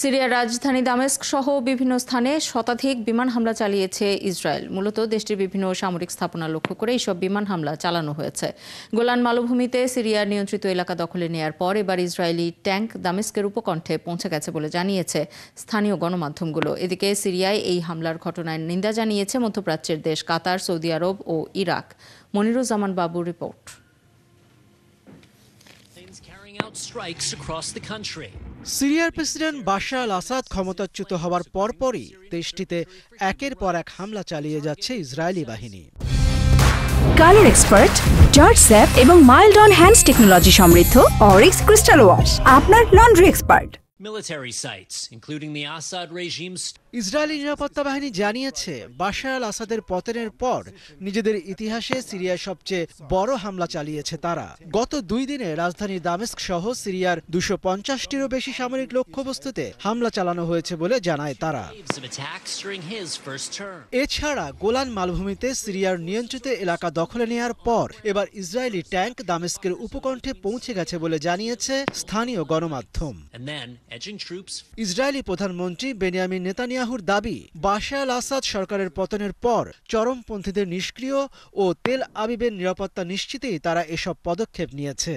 সিরিয়ার রাজধানী দামেস্ক সহ বিভিন্ন স্থানে শতাধিক বিমান হামলা চালিয়েছে ইসরায়েল। মূলত দেশটির বিভিন্ন সামরিক স্থাপনা লক্ষ্য করে এইসব বিমান হামলা চালানো হয়েছে। গোলান মালভূমিতে সিরিয়ার নিয়ন্ত্রিত এলাকা দখলে নেয়ার পর এবার ইসরায়েলি ট্যাঙ্ক দামেস্কের উপকণ্ঠে পৌঁছে গেছে বলে জানিয়েছে স্থানীয় গণমাধ্যমগুলো। এদিকে সিরিয়ায় এই হামলার ঘটনায় নিন্দা জানিয়েছে মধ্যপ্রাচ্যের দেশ কাতার, সৌদি আরব ও ইরাক। মনিরুজ্জামান বাবুর রিপোর্ট। সিরিয়ার প্রেসিডেন্ট বাশার আল আসাদ ক্ষমতাচ্যুত হওয়ার পরপরই দেশটিতে একের পর এক হামলা চালিয়ে যাচ্ছে ইসরায়েলি বাহিনী। কালার এক্সপার্ট, জর্জ স্যাপ এবং মাইল্ড অন হ্যান্ডস টেকনোলজি সমৃদ্ধ অরিক্স ক্রিস্টাল ওয়াশ আপনার লন্ড্রি এক্সপার্ট। ইসরায়েলি নিরাপত্তা বাহিনী জানিয়েছে বাশার আল আসাদের পতনের পর নিজেদের ইতিহাসে সিরিয়ার সবচেয়ে বড় হামলা চালিয়েছে তারা। গত 2 দিনে রাজধানী দামেস্ক সহ সিরিয়ার 250টিরও বেশি সামরিক লক্ষ্যবস্তুতে হামলা চালানো হয়েছে বলে জানায় তারা। এছাড়া গোলান মালভূমিতে সিরিয়ার নিয়ন্ত্রিত এলাকা দখলে নেয়ার পর এবার ইসরায়েলি ট্যাঙ্ক দামেস্কের উপকণ্ঠে পৌঁছে গেছে বলে জানিয়েছে স্থানীয় গণমাধ্যম। ইসরায়েলি প্রধানমন্ত্রী বেনিয়ামিন নেতানিয়াহুর দাবি, বাশার আল আসাদ সরকারের পতনের পর চরমপন্থীদের নিষ্ক্রিয় ও তেল আবিবের নিরাপত্তা নিশ্চিতেই তারা এসব পদক্ষেপ নিয়েছে।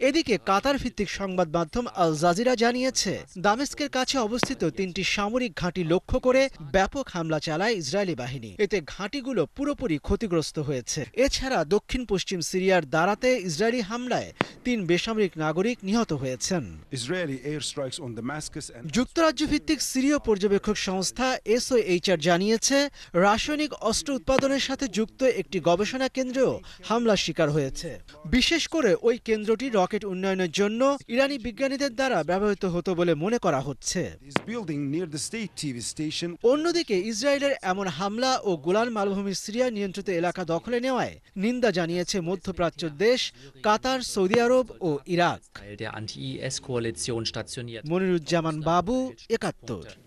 এদিকে কাতার ভিত্তিক সংবাদ মাধ্যম আল জাজিরা জানিয়েছে দামেস্কের কাছে অবস্থিত 3টি সামরিক ঘাঁটি লক্ষ্য করে ব্যাপক হামলা চালায় ইসরায়েলি বাহিনী। এতে ঘাঁটিগুলো পুরোপুরি ক্ষতিগ্রস্ত হয়েছে। এছাড়া দক্ষিণ পশ্চিম সিরিয়ার দারাতে ইসরায়েলি হামলায় 3 বেসামরিক নাগরিক নিহত হয়েছেন। যুক্তরাজ্য ভিত্তিক সিরীয় পর্যবেক্ষক সংস্থা SOHR জানিয়েছে রাসায়নিক অস্ত্র উৎপাদনের সাথে যুক্ত একটি গবেষণা কেন্দ্রেও হামলার শিকার হয়েছে। বিশেষ করে ওই কেন্দ্রটি রকেট উন্নয়নের জন্য ইরানি বিজ্ঞানীদের দ্বারা ব্যবহৃত হতো বলে মনে করা হচ্ছে। অন্যদিকে ইসরায়েলের এমন হামলা ও গোলান মালভূমির সিরিয়া নিয়ন্ত্রিত এলাকা দখলে নেওয়ায় নিন্দা জানিয়েছে মধ্যপ্রাচ্যের দেশ কাতার, সৌদি আরব ও ইরাক। মনিরুজ্জামান বাবু, ৭১।